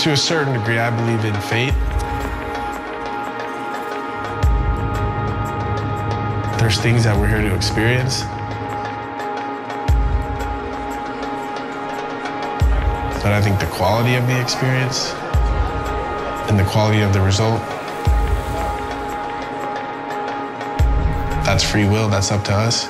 To a certain degree, I believe in fate. There's things that we're here to experience. But I think the quality of the experience and the quality of the result, that's free will, that's up to us.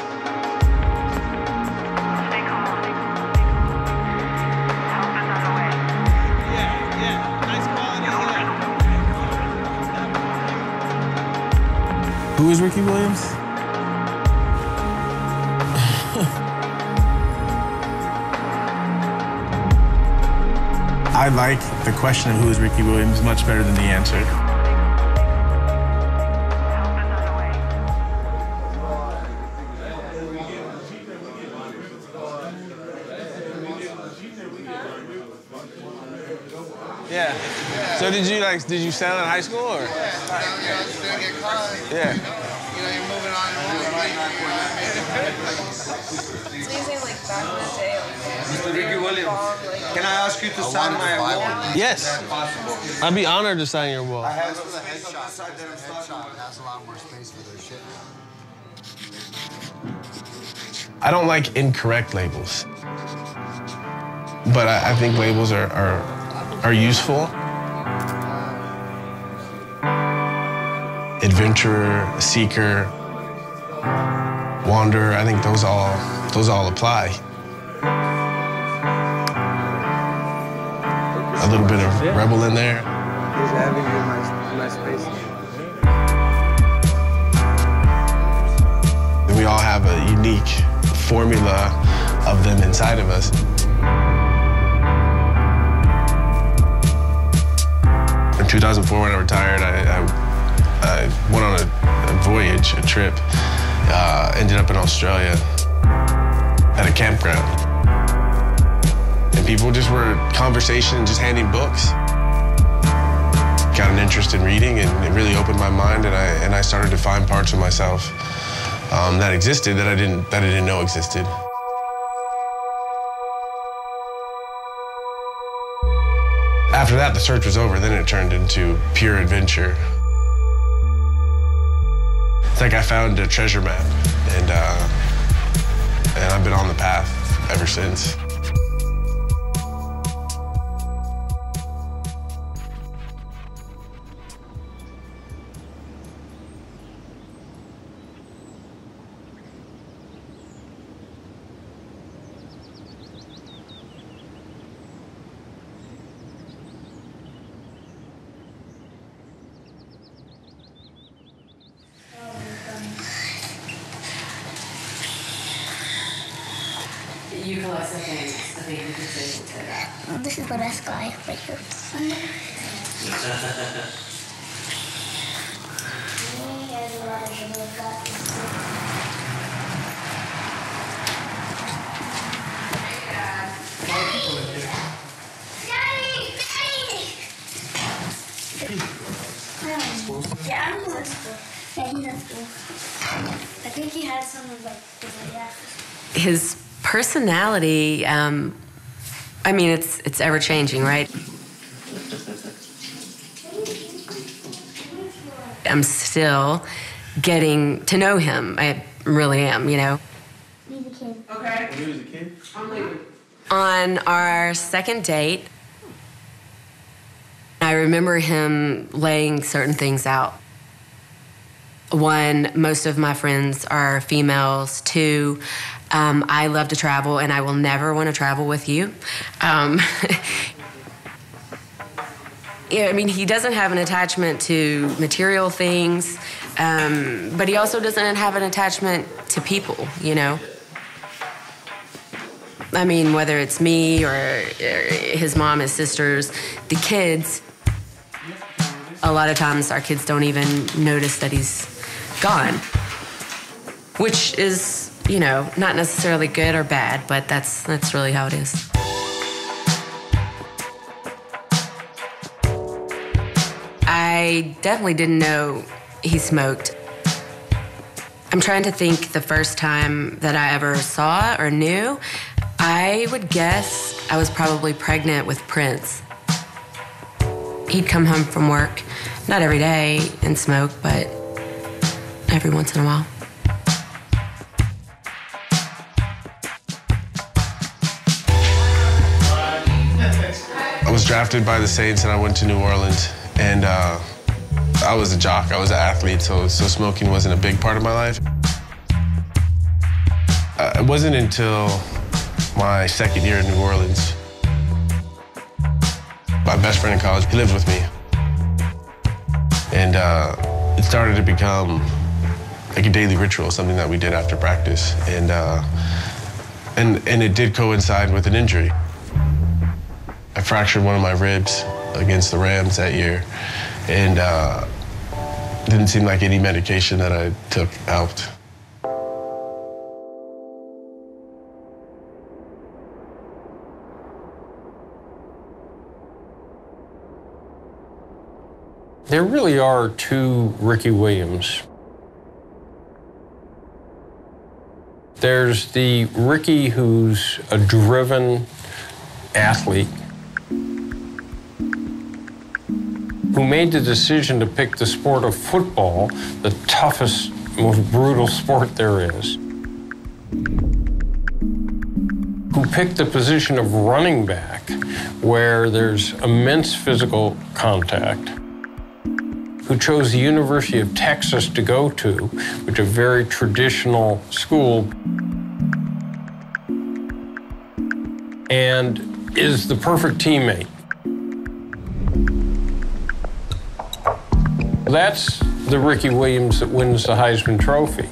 Who is Ricky Williams? I like the question of who is Ricky Williams much better than the answer. Yeah. So did you sell in high school or? Yeah, just didn't get caught. Yeah. You know, you're moving on and So you say like back in the day, Mr. Ricky Williams, can I ask you to sign my wall? Yes. I'd be honored to sign your wall. I have the headshot. The headshot has a lot more space for their shit. I don't like incorrect labels, but I think labels are useful. Adventurer, seeker, wanderer, I think those all apply. A little bit of rebel in there. He's having you in my space. We all have a unique formula of them inside of us. In 2004, when I retired, I went on a voyage, a trip, ended up in Australia at a campground. And people just were conversation, just handing books. Got an interest in reading, and it really opened my mind, and I started to find parts of myself that existed that I didn't know existed. After that, the search was over. Then it turned into pure adventure. It's like I found a treasure map, and I've been on the path ever since. You collect some things. I think you could say that. This is the best guy right here. Yeah, I'm in school. Yeah, he's in school. I think he has some of like His personality, I mean, it's ever changing, right? I'm still getting to know him. I really am, you know. He's a kid. Okay. When he was a kid? I'm leaving. On our second date, I remember him laying certain things out. One, most of my friends are females. Two, I love to travel, and I will never want to travel with you. Yeah, I mean, he doesn't have an attachment to material things, but he also doesn't have an attachment to people, you know? I mean, whether it's me or his mom, his sisters, the kids, a lot of times our kids don't even notice that he's gone, which is, you know, not necessarily good or bad, but that's really how it is. I definitely didn't know he smoked. I'm trying to think the first time that I ever saw or knew. I would guess I was probably pregnant with Prince. He'd come home from work, not every day and smoke, but every once in a while. I was drafted by the Saints and I went to New Orleans, and I was a jock, I was an athlete, so smoking wasn't a big part of my life. It wasn't until my second year in New Orleans. My best friend in college, he lived with me. And it started to become like a daily ritual, something that we did after practice. And it did coincide with an injury. I fractured one of my ribs against the Rams that year, and it didn't seem like any medication that I took helped. There really are two Ricky Williams. There's the Ricky who's a driven athlete who made the decision to pick the sport of football, the toughest, most brutal sport there is, who picked the position of running back where there's immense physical contact, who chose the University of Texas to go to, which is a very traditional school, and is the perfect teammate. That's the Ricky Williams that wins the Heisman Trophy.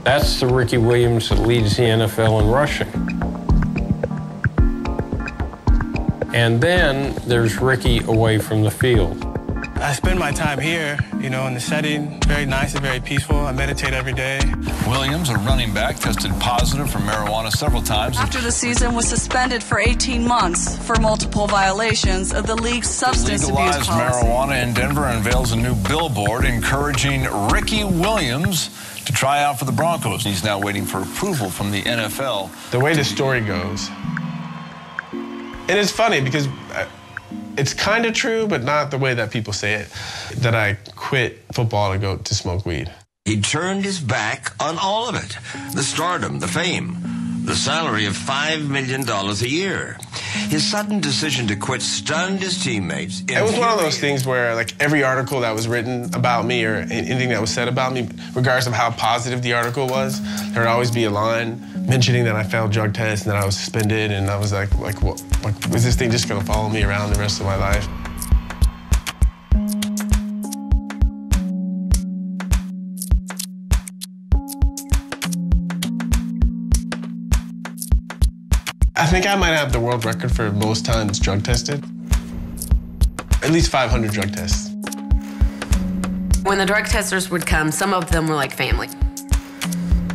That's the Ricky Williams that leads the NFL in rushing. And then there's Ricky away from the field. I spend my time here, in the setting, very nice and very peaceful. I meditate every day. Williams, a running back, tested positive for marijuana several times. After the season was suspended for 18 months for multiple violations of the league's substance abuse policy. Legalized marijuana in Denver unveils a new billboard encouraging Ricky Williams to try out for the Broncos. He's now waiting for approval from the NFL. The way the story goes, and it's funny because it's kind of true, but not the way that people say it, that I quit football to go to smoke weed. He turned his back on all of it. The stardom, the fame, the salary of $5 million a year. His sudden decision to quit stunned his teammates. It was one of those things where, like, every article that was written about me or anything that was said about me, regardless of how positive the article was, there would always be a line mentioning that I failed drug tests and that I was suspended, and I was like, what? Like, is this thing just gonna follow me around the rest of my life? I think I might have the world record for most times drug tested. At least 500 drug tests. When the drug testers would come, some of them were like family.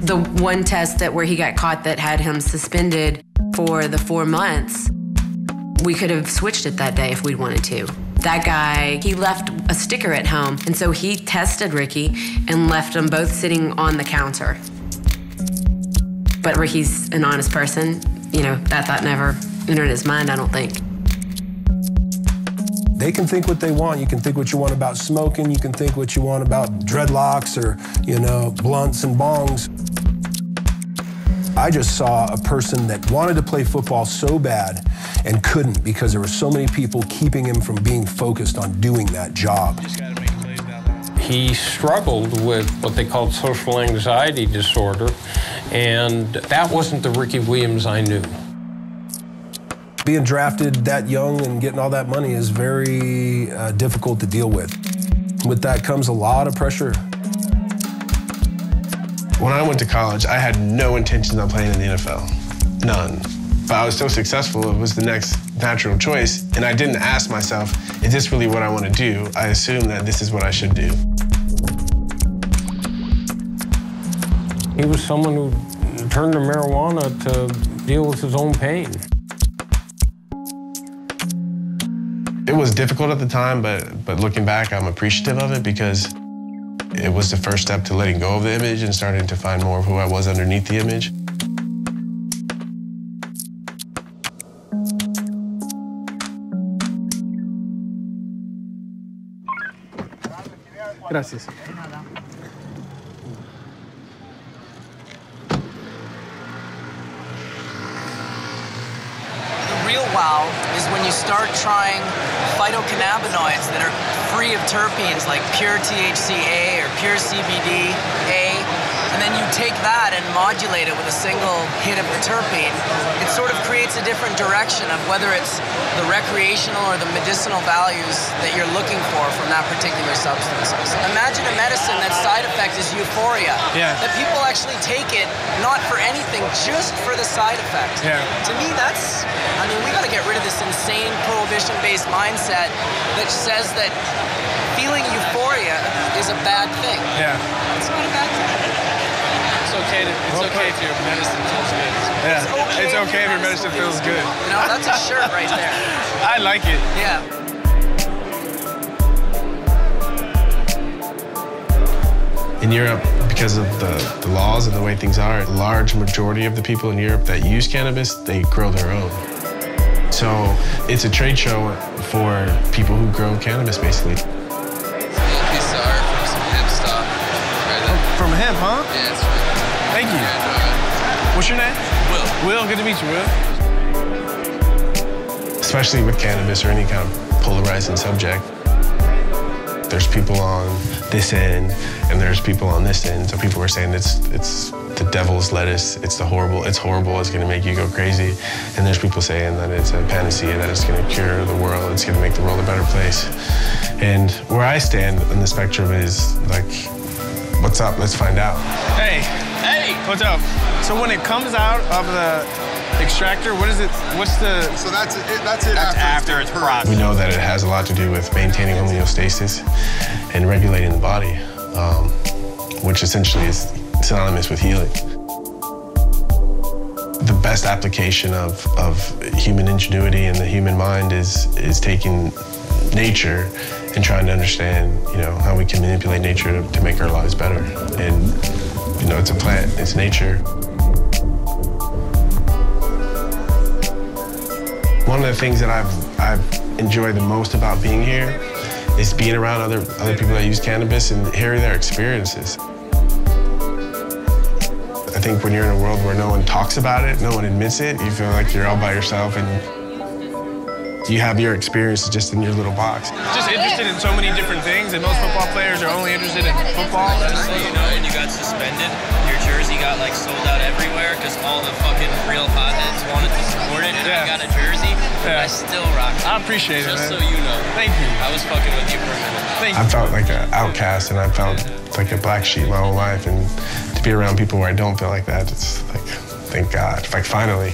The one test where he got caught that had him suspended for the 4 months, we could have switched it that day if we wanted to. That guy, he left a sticker at home, and so he tested Ricky and left them both sitting on the counter. But Ricky's an honest person. That thought never entered his mind, I don't think. They can think what they want. You can think what you want about smoking. You can think what you want about dreadlocks or, blunts and bongs. I just saw a person that wanted to play football so bad and couldn't because there were so many people keeping him from being focused on doing that job. He struggled with what they called social anxiety disorder, and that wasn't the Ricky Williams I knew. Being drafted that young and getting all that money is very difficult to deal with. With that comes a lot of pressure. When I went to college, I had no intentions of playing in the NFL, none. But I was so successful, it was the next natural choice, and I didn't ask myself, is this really what I want to do? I assumed that this is what I should do. He was someone who turned to marijuana to deal with his own pain. It was difficult at the time, but looking back, I'm appreciative of it because it was the first step to letting go of the image and starting to find more of who I was underneath the image. Gracias. Real wow is when you start trying phytocannabinoids that are free of terpenes like pure THC-A or pure CBD-A, and then you take that and modulate it with a single hit of the terpene. It sort of creates a different direction of whether it's the recreational or the medicinal values that you're looking for from that particular substance. Imagine a medicine that side effect is euphoria. Yeah. That people actually take it not for anything, just for the side effect. Yeah. To me, that's, I mean, we gotta get rid of this insane prohibition-based mindset that says that feeling euphoria is a bad thing. Yeah. It's not a bad thing. It's okay if your medicine feels good. Yeah. It's okay if your medicine feels good. You know, that's a shirt right there. I like it. Yeah. In Europe, because of the laws and the way things are, a large majority of the people in Europe that use cannabis, they grow their own. So it's a trade show for people who grow cannabis, basically. From hemp, huh? Yeah, that's right. Thank you. What's your name? Will. Will, good to meet you, Will. Especially with cannabis or any kind of polarizing subject. There's people on this end and there's people on this end. So people were saying it's the devil's lettuce, it's horrible, it's gonna make you go crazy. And there's people saying that it's a panacea, that it's gonna cure the world, it's gonna make the world a better place. And where I stand on the spectrum is like, what's up? Let's find out. Hey. Hey. What's up? So when it comes out of the extractor, what is it? What's the? So that's it after it's processed. We know that it has a lot to do with maintaining homeostasis and regulating the body, which essentially is synonymous with healing. The best application of human ingenuity and the human mind is taking nature and trying to understand, you know, how we can manipulate nature to make our lives better. And, you know, it's a plant, it's nature. One of the things that I've enjoyed the most about being here is being around other people that use cannabis and hearing their experiences. I think when you're in a world where no one talks about it, no one admits it, you feel like you're all by yourself and you have your experiences just in your little box. Just interested in so many different things, and most football players are only interested in football. Just so you know, when you got suspended, your jersey got like sold out everywhere because all the fucking real hotheads wanted to support it, and I got a jersey. I still rock it. I appreciate it, Just man. so you know. Thank you. I was fucking with you for a minute. I felt like an outcast, and I felt like a black sheep my whole life, and to be around people where I don't feel like that, it's like, thank God, like finally.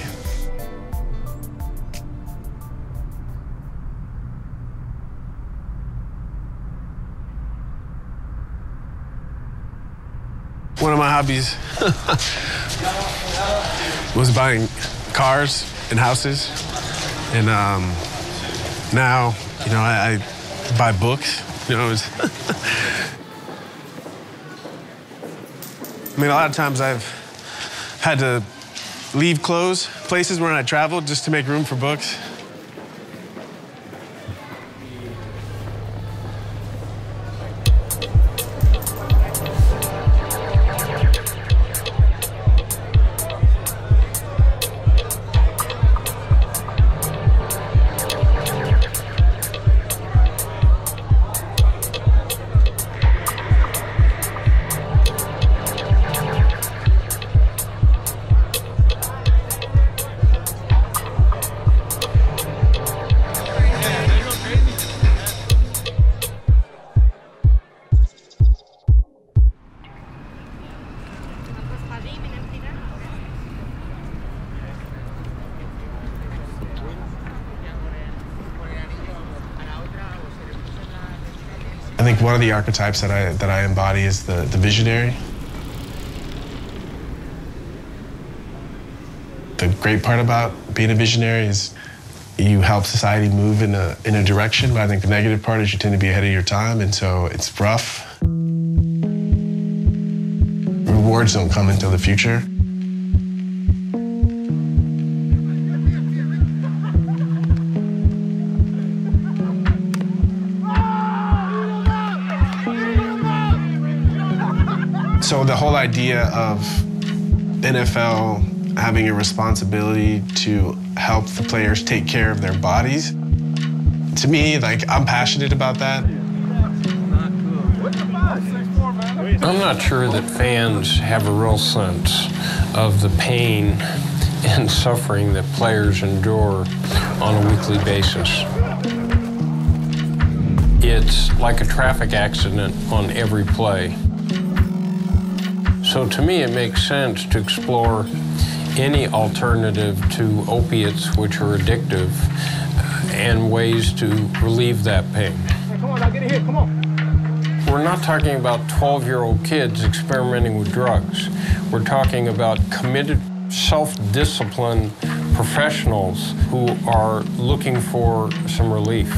One of my hobbies was buying cars and houses. And now, you know, I buy books. You know, I mean, a lot of times I've had to leave places where I traveled just to make room for books. I think one of the archetypes that I embody is the visionary. The great part about being a visionary is you help society move in a direction, but I think the negative part is you tend to be ahead of your time, and so it's rough. Rewards don't come until the future. So the whole idea of NFL having a responsibility to help the players take care of their bodies, to me, like, I'm passionate about that. I'm not sure that fans have a real sense of the pain and suffering that players endure on a weekly basis. It's like a traffic accident on every play. So to me, it makes sense to explore any alternative to opiates, which are addictive, and ways to relieve that pain. Hey, come on, now get in here, come on. We're not talking about 12-year-old kids experimenting with drugs. We're talking about committed, self-disciplined professionals who are looking for some relief.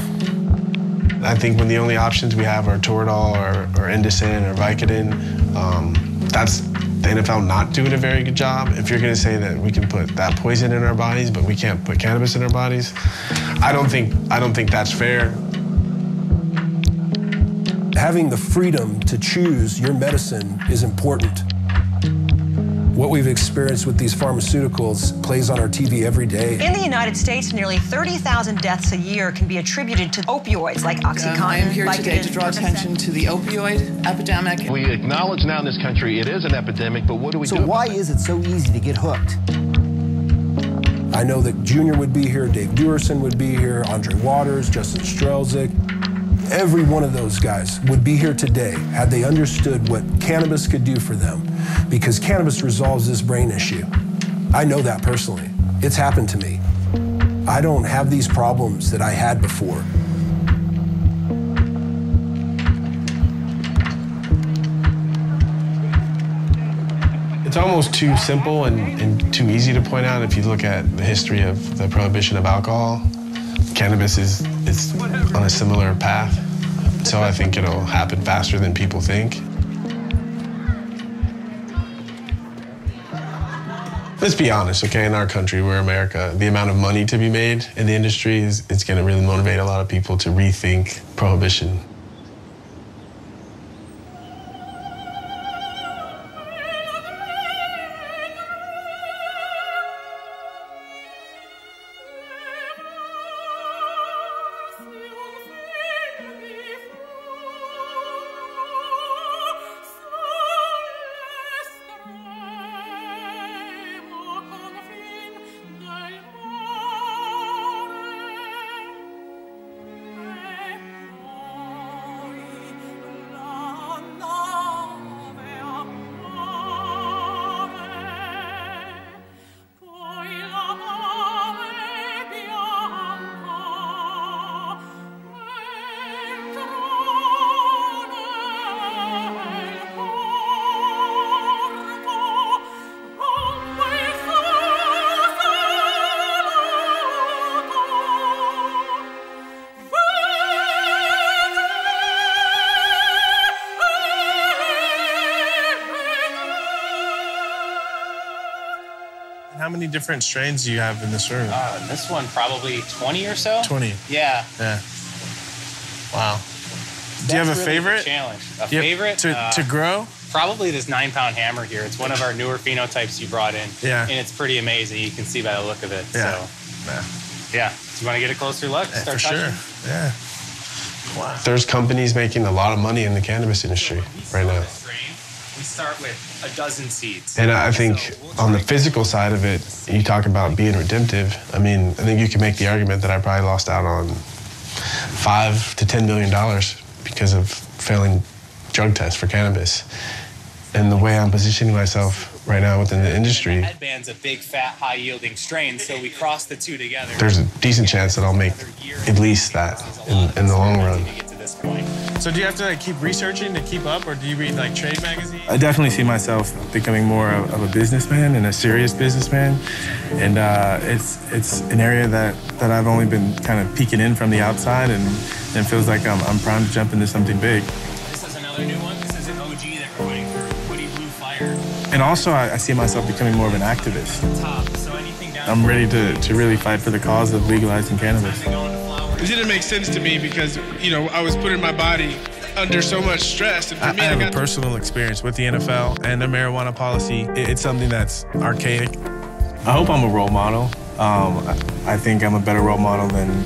I think when the only options we have are Toradol or Indocin or Vicodin, that's the NFL not doing a very good job. If you're gonna say that we can put that poison in our bodies, but we can't put cannabis in our bodies, I don't think that's fair. Having the freedom to choose your medicine is important. What we've experienced with these pharmaceuticals plays on our TV every day. In the United States, nearly 30,000 deaths a year can be attributed to opioids like OxyContin. I am here today to draw attention to the opioid epidemic. We acknowledge now in this country it is an epidemic, but what do we do? So why is it so easy to get hooked? I know that Junior would be here, Dave Duerson would be here, Andre Waters, Justin Strelzik. Every one of those guys would be here today had they understood what cannabis could do for them, because cannabis resolves this brain issue. I know that personally. It's happened to me. I don't have these problems that I had before. It's almost too simple and too easy to point out. If you look at the history of the prohibition of alcohol, cannabis is on a similar path. So I think it'll happen faster than people think. Let's be honest, okay? In our country, we're America. The amount of money to be made in the industry it's going to really motivate a lot of people to rethink prohibition. How many different strains do you have in this room? This one probably 20 or so. 20? Yeah. Yeah. Wow. Do you have a favorite? Challenge. A favorite? To grow? Probably this 9-pound hammer here. It's one of our newer phenotypes you brought in. Yeah. And it's pretty amazing. You can see by the look of it. Yeah. So, yeah. Do you want to get a closer look? Yeah, Start for touching? sure. Yeah. Wow. There's companies making a lot of money in the cannabis industry right now. We start with a dozen seeds. And I think on the physical side of it, you talk about being redemptive. I mean, I think you can make the argument that I probably lost out on $5 to $10 million because of failing drug tests for cannabis. And the way I'm positioning myself right now within the industry, Headband's a big, fat, high-yielding strain, so we cross the two together. there's a decent chance that I'll make at least that in the long run. So do you have to like keep researching to keep up, or do you read like trade magazines? I definitely see myself becoming more of a businessman and a serious businessman, and it's an area that I've only been kind of peeking in from the outside, and it feels like I'm primed to jump into something big. This is another new one. This is an OG that we're putting for Woody Blue Fire. And also, I see myself becoming more of an activist. Top. So anything down. I'm ready to really fight for the cause of legalizing cannabis. It didn't make sense to me because, you know, I was putting my body under so much stress. And for me, I have a personal experience with the NFL and their marijuana policy. It's something that's archaic. I hope I'm a role model. I think I'm a better role model than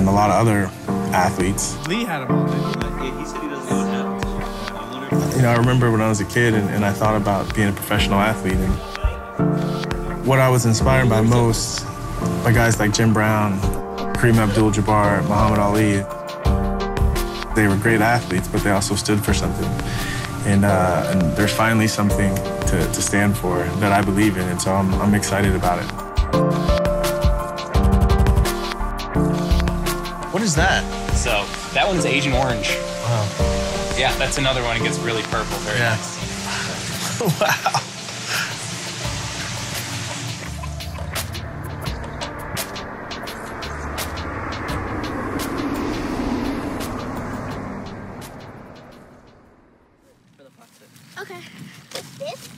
a lot of other athletes. Lee had him all day. He said he doesn't know what happened. You know, I remember when I was a kid and I thought about being a professional athlete. And what I was inspired by most by guys like Jim Brown, Kareem Abdul-Jabbar, Muhammad Ali. They were great athletes, but they also stood for something. And there's finally something to stand for that I believe in, and so I'm excited about it. What is that? So that one's Agent Orange. Wow. Yeah, that's another one. It gets really purple. Very nice. Wow. Okay. What's this?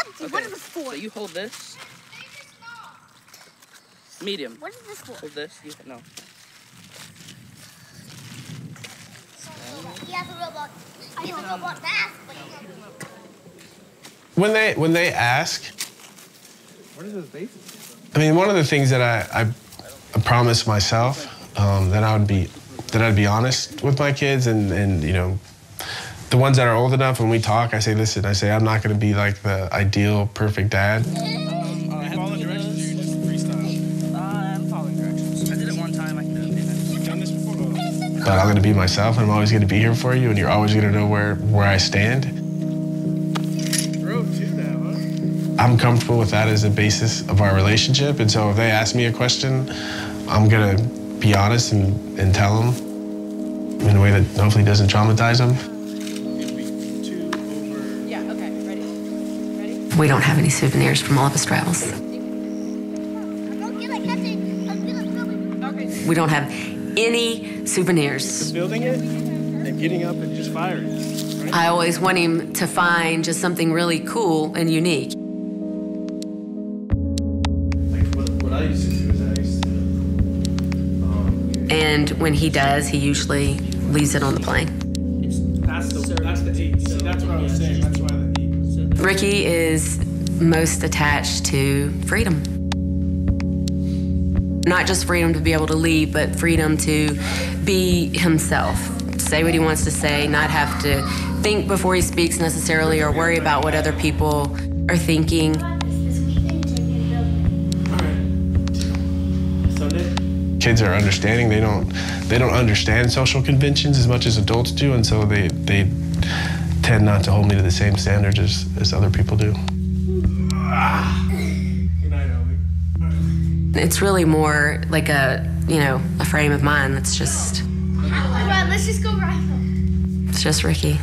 Empty. Okay. What is this for? So you hold this. Medium. What is this for? Hold this. No. He has a robot. He has a robot mask. When they ask, What is this basis? I mean, one of the things that I promised myself that I'd be honest with my kids, and you know, the ones that are old enough, when we talk, I say, listen, I'm not going to be like the ideal, perfect dad. Following directions, or you just freestyle? I'm following directions. I did it one time. I can do it again. You've done this before? But I'm going to be myself, and I'm always going to be here for you, and you're always going to know where I stand. Drove to that, huh? I'm comfortable with that as a basis of our relationship, and so if they ask me a question, I'm going to be honest and tell them in a way that hopefully doesn't traumatize them. We don't have any souvenirs from all of his travels. We don't have any souvenirs. Just building it and getting up and just firing. Right? I always want him to find just something really cool and unique. Like what I used to do is And when he does, he usually leaves it on the plane. That's the 8. See, that's what I was saying. That's why the 8. Ricky is most attached to freedom. Not just freedom to be able to leave, but freedom to be himself. Say what he wants to say, not have to think before he speaks necessarily or worry about what other people are thinking. Kids are understanding. They don't understand social conventions as much as adults do, and so they tend not to hold me to the same standards as other people do. It's really more like a frame of mind that's just... Run, let's just go rifle. It's just Ricky.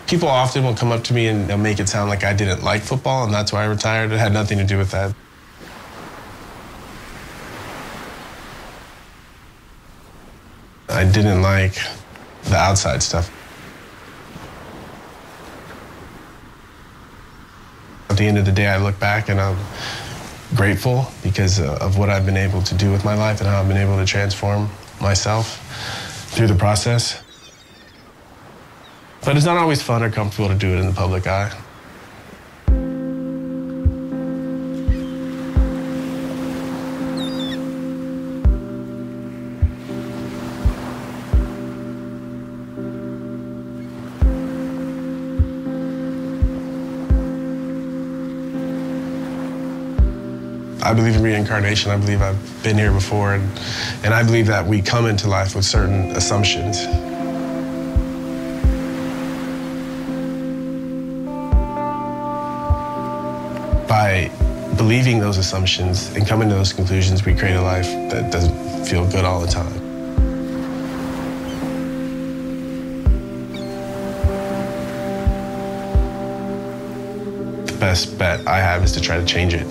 People often will come up to me and they'll make it sound like I didn't like football and that's why I retired. It had nothing to do with that. I didn't like the outside stuff. At the end of the day, I look back and I'm grateful because of what I've been able to do with my life and how I've been able to transform myself through the process. But it's not always fun or comfortable to do it in the public eye. I believe in reincarnation. I believe I've been here before, and I believe that we come into life with certain assumptions. By believing those assumptions and coming to those conclusions, we create a life that doesn't feel good all the time. The best bet I have is to try to change it.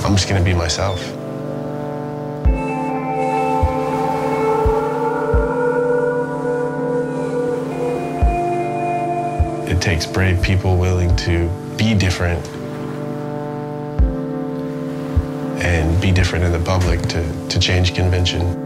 I'm just gonna be myself. It takes brave people willing to be different and be different in the public to change convention.